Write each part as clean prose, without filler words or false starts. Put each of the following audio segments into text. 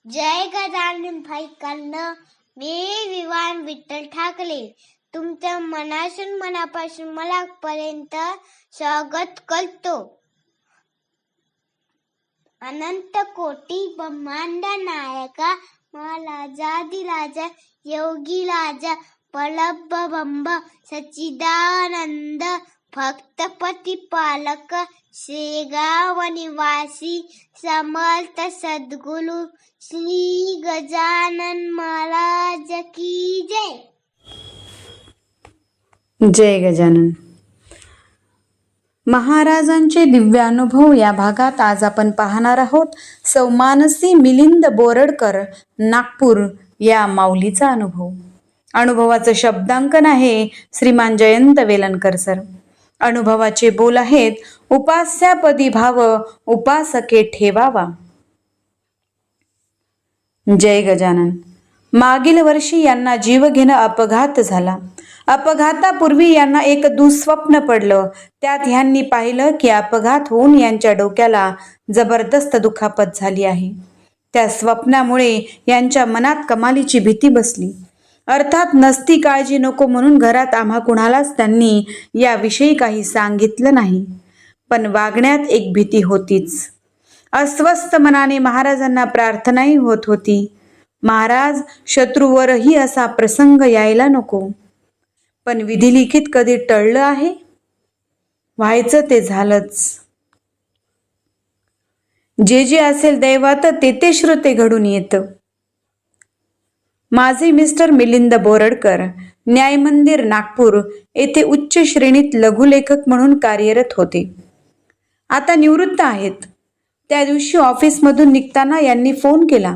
जय गजानन भाईकांना, मी विवान विठ्ठल ठाकले तुमच्या मनापासून मनापर्यंत स्वागत करतो. अनंत कोटी ब्रह्मांड नायका, महाराजाधिराजा योगी राजा, परब्रह्म सच्चिदानंद, भक्त प्रतिपालक, शेगाव निवासी, समर्थ सद्गुरु श्री गजानन महाराज की जय. जय गजानन. महाराजांचे दिव्यानुभव या भागात आज आपण पाहणार आहोत. सौ मानसी मिलिंद बोरडकर, नागपूर या माऊलीचा अनुभव. अनुभवाचं शब्दांकन आहे श्रीमान जयंत वेलणकर सर. अनुभवाचे बोल आहेत, उपास्यापदी भाव उपासके ठेवावा. जय गजानन. मागील वर्षी यांना जीवघेणा अपघात झाला. अपघातापूर्वी यांना एक दुःस्वप्न पडलं. त्यात ह्यांनी पाहिलं की अपघात होऊन यांच्या डोक्याला जबरदस्त दुखापत झाली आहे. त्या स्वप्नामुळे यांच्या मनात कमालीची भीती बसली. अर्थात नसती काळजी नको म्हणून घरात आम्हा कुणालाच त्यांनी याविषयी काही सांगितलं नाही. पण वागण्यात एक भीती होतीच. अस्वस्थ मनाने महाराजांना प्रार्थनाही होत होती, महाराज शत्रूवरही असा प्रसंग यायला नको. पण विधिलिखित कधी टळलं आहे? व्हायचं ते झालंच. जे जे असेल दैवात ते श्रोते घडून येतं. माझे मिस्टर मिलिंद बोरडकर न्याय मंदिर नागपूर येथे उच्च श्रेणीत लघुलेखक म्हणून कार्यरत होते. आता निवृत्त आहेत. त्या दिवशी ऑफिसमधून निघताना यांनी फोन केला,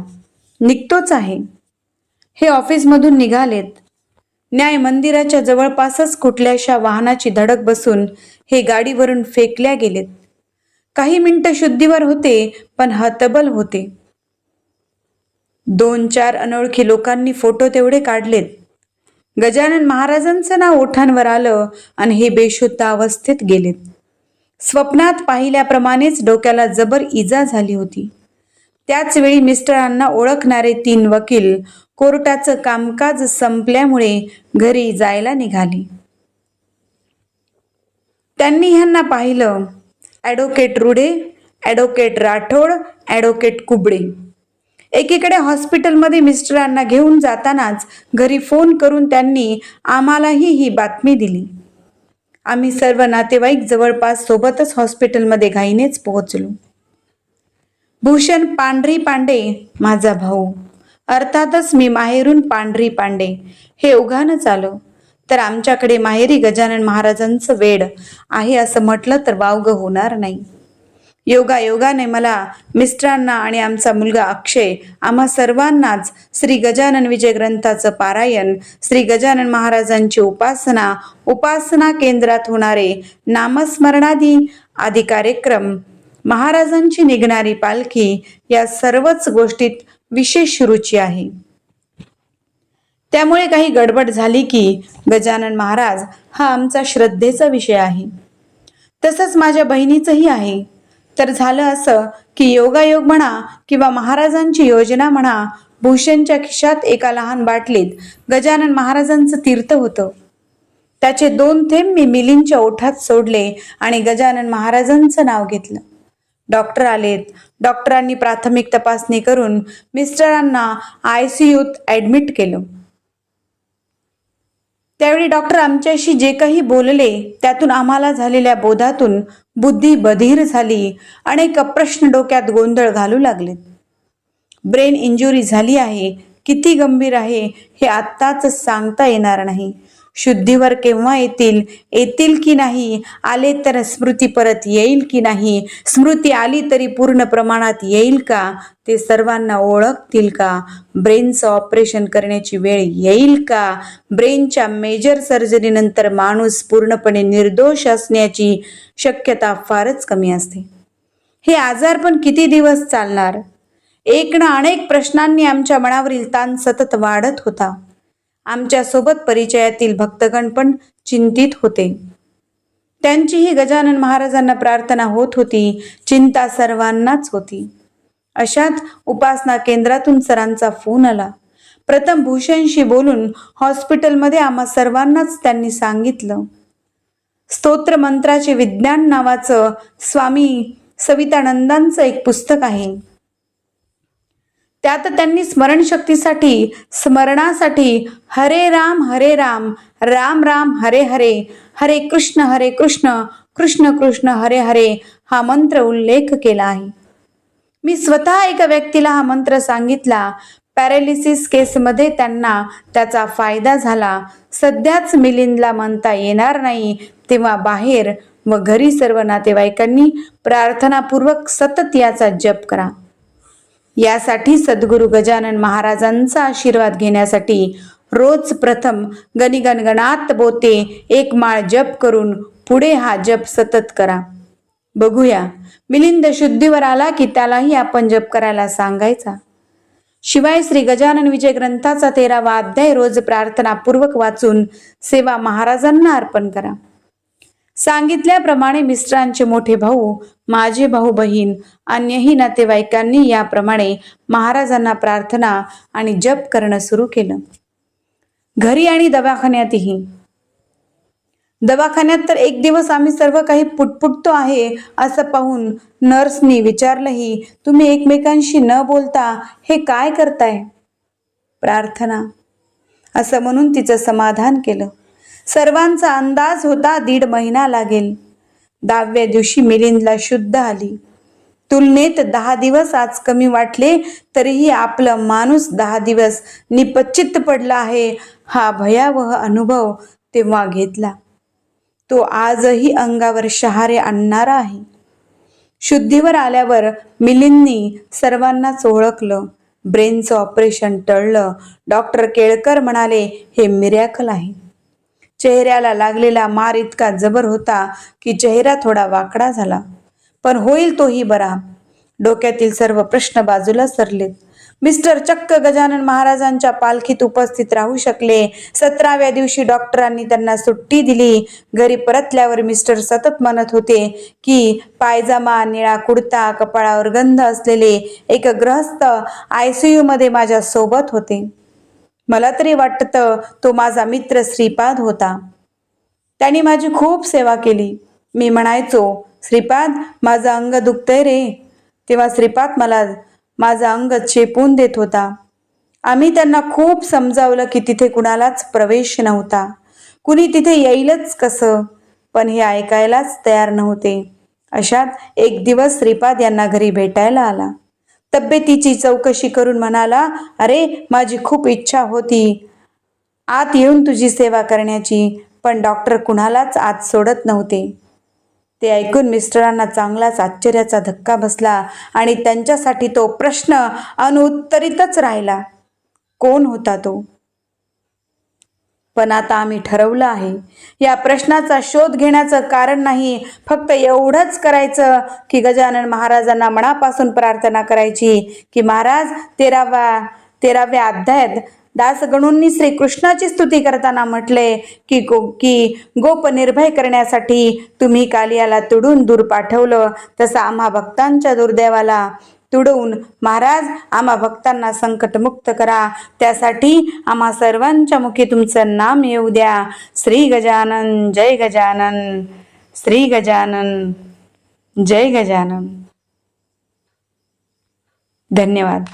निघतोच आहे. हे ऑफिसमधून निघालेत. न्याय मंदिराच्या जवळपासच कुठल्याशा वाहनाची धडक बसून हे गाडीवरून फेकल्या गेलेत. काही मिनिटं शुद्धीवर होते, पण हतबल होते. 2-4 अनोळखी लोकांनी फोटो तेवढे काढलेत. गजानन महाराजांचं नाव ओठांवर आलं आणि हे बेशुद्ध अवस्थेत गेलेत. स्वप्नात पाहिल्याप्रमाणेच डोक्याला जबर इजा झाली होती. त्याच वेळी मिस्टरांना ओळखणारे 3 वकील कोर्टाचं कामकाज संपल्यामुळे घरी जायला निघाले. त्यांनी ह्यांना पाहिलं. Advocate Rude, advocate Rathod, advocate Kubde. एकीकडे हॉस्पिटलमध्ये मिस्टरांना घेऊन जातानाच घरी फोन करून त्यांनी आम्हालाही ही बातमी दिली. आम्ही सर्व नातेवाईक जवळपास सोबतच हॉस्पिटलमध्ये घाईनेच पोहोचलो. भूषण पांढरी पांडे माझा भाऊ, अर्थातच मी माहेरून पांढरी पांडे हे उघानच आलं. तर आमच्याकडे माहेरी गजानन महाराजांचं वेड आहे असं म्हटलं तर वावगं होणार नाही. योगायोगाने मला, मिस्टरांना आणि आमचा मुलगा अक्षय आम्हा सर्वांनाच श्री गजानन विजय ग्रंथाचं पारायण, श्री गजानन महाराजांची उपासना केंद्रात होणारे नामस्मरणादी आदी कार्यक्रम, महाराजांची निघणारी पालखी या सर्वच गोष्टीत विशेष रुची आहे. त्यामुळे काही गडबड झाली की गजानन महाराज हा आमचा श्रद्धेचा विषय आहे. तसंच माझ्या बहिणीचंही आहे. तर झालं असं की योगायोग म्हणा किंवा महाराजांची योजना म्हणा, भूषणच्या खिशात एका लहान बाटलीत गजानन महाराजांचं तीर्थ होतं. त्याचे 2 थेंब मी मिलिंदच्या ओठात सोडले आणि गजानन महाराजांचं नाव घेतलं. डॉक्टर आलेत. डॉक्टरांनी प्राथमिक तपासणी करून मिस्टरांना ICUत ॲडमिट केलं. त्यावेळी डॉक्टर आमच्याशी जे काही बोलले त्यातून आम्हाला झालेल्या बोधातून बुद्धी बधीर झाली. अनेक प्रश्न डोक्यात गोंधळ घालू लागलेत. ब्रेन इंजुरी झाली आहे. किती गंभीर आहे हे आत्ताच सांगता येणार नाही. शुद्धीवर केव्हा येतील की नाही, आले तर स्मृती परत येईल की नाही, स्मृती आली तरी पूर्ण प्रमाणात येईल का, ते सर्वांना ओळखतील का, ब्रेनचं ऑपरेशन करण्याची वेळ येईल का, ब्रेनच्या मेजर सर्जरीनंतर माणूस पूर्णपणे निर्दोष असण्याची शक्यता फारच कमी असते. हे आजार पण किती दिवस चालणार? एक ना अनेक प्रश्नांनी आमच्या मनावरील ताण सतत वाढत होता. आमच्या सोबत परिचयातील भक्तगण पण चिंतित होते. त्यांचीही गजानन महाराजांना प्रार्थना होत होती. चिंता सर्वांनाच होती. अशात उपासना केंद्रातून सरांचा फोन आला. प्रथम भूषणशी बोलून हॉस्पिटलमध्ये आम्हा सर्वांनाच त्यांनी सांगितलं. स्तोत्र मंत्राचे विज्ञान नावाचं स्वामी सवितानंदांचं एक पुस्तक आहे. त्यात त्यांनी स्मरणासाठी हरे राम राम राम हरे हरे, हरे कृष्ण कृष्ण कृष्ण हरे हरे हा मंत्र उल्लेख केला आहे. मी स्वतः एका व्यक्तीला हा मंत्र सांगितला. पॅरालिसिस केसमध्ये त्यांना त्याचा फायदा झाला. सध्याच मिलिंदला म्हणता येणार नाही तेव्हा बाहेर व घरी सर्व नातेवाईकांनी प्रार्थनापूर्वक सतत याचा जप करा. यासाठी सद्गुरू गजानन महाराजांचा आशीर्वाद घेण्यासाठी रोज प्रथम गणगणात बोते एक माळ जप करून पुढे हा जप सतत करा. बघूया, मिलिंद शुद्धीवर आला की त्यालाही आपण जप करायला सांगायचा. शिवाय श्री गजानन विजय ग्रंथाचा 13वा अध्याय रोज प्रार्थनापूर्वक वाचून सेवा महाराजांना अर्पण करा. सांगितल्याप्रमाणे मिस्टरांचे मोठे भाऊ, माझे भाऊ बहीण, अन्यही नातेवाईकांनी याप्रमाणे महाराजांना प्रार्थना आणि जप करणं सुरू केलं. घरी आणि दवाखान्यातही. दवाखान्यात तर एक दिवस आम्ही सर्व काही पुटपुटतो आहे असं पाहून नर्सनी विचारलंही, तुम्ही एकमेकांशी न बोलता हे काय करताय? प्रार्थना असं म्हणून तिचं समाधान केलं. सर्वांचा अंदाज होता 1.5 महिना लागेल. 10व्या दिवशी मिलिंदला शुद्ध आली. तुलनेत 10 दिवस आज कमी वाटले तरीही आपलं माणूस 10 दिवस निपचित पडला आहे हा भयावह अनुभव तेव्हा घेतला. तो आजही अंगावर शहारे आणणारा आहे. शुद्धीवर आल्यावर मिलिंदनी सर्वांनाच ओळखलं. ब्रेनचं ऑपरेशन टळलं. डॉक्टर केळकर म्हणाले, हे मिरॅकल आहे. चेहऱ्याला लागलेला मार इतका जबर होता की चेहरा थोडा वाकडा झाला, पण होईल तोही बरा. डोक्यातील सर्व प्रश्न बाजूला सरलेत. मिस्टर चक्क गजानन महाराजांच्या पालखीत उपस्थित राहू शकले. 17व्या दिवशी डॉक्टरांनी त्यांना सुट्टी दिली. घरी परतल्यावर मिस्टर सतत म्हणत होते की पायजामा, निळा कुर्ता, कपाळावर गंध असलेले एक गृहस्थ ICU मध्ये माझ्या सोबत होते. मला तरी वाटतं तो माझा मित्र श्रीपाद होता. त्यांनी माझी खूप सेवा केली. मी म्हणायचो, श्रीपाद माझं अंग दुखतंय रे, तेव्हा श्रीपाद मला माझं अंग चेपून देत होता. आम्ही त्यांना खूप समजावलं की तिथे कुणालाच प्रवेश नव्हता, कुणी तिथे येईलच कसं, पण हे ऐकायलाच तयार नव्हते. अशात एक दिवस श्रीपाद यांना घरी भेटायला आला. तब्येतीची चौकशी करून म्हणाला, अरे माझी खूप इच्छा होती आत येऊन तुझी सेवा करण्याची, पण डॉक्टर कुणालाच आत सोडत नव्हते. ते ऐकून मिस्टरांना चांगलाच आश्चर्याचा धक्का बसला आणि त्यांच्यासाठी तो प्रश्न अनुत्तरितच राहिला. कोण होता तो? पण आता आम्ही ठरवलं आहे, या प्रश्नाचा शोध घेण्याचं कारण नाही, फक्त एवढंच करायचं की गजानन महाराजांना मनापासून प्रार्थना करायची की महाराज 13व्या अध्यायात दासगणूंनी श्रीकृष्णाची स्तुती करताना म्हटले की गोप निर्भय करण्यासाठी तुम्ही कालियाला तुडून दूर पाठवलं, तसं आम्हा भक्तांच्या दुर्दैवाला तुडवून महाराज आम्हा भक्तांना संकटमुक्त करा. त्यासाठी आम्हा सर्वांच्या मुखी तुमचं नाम येऊ द्या. श्री गजानन जय गजानन, श्री गजानन जय गजानन. धन्यवाद.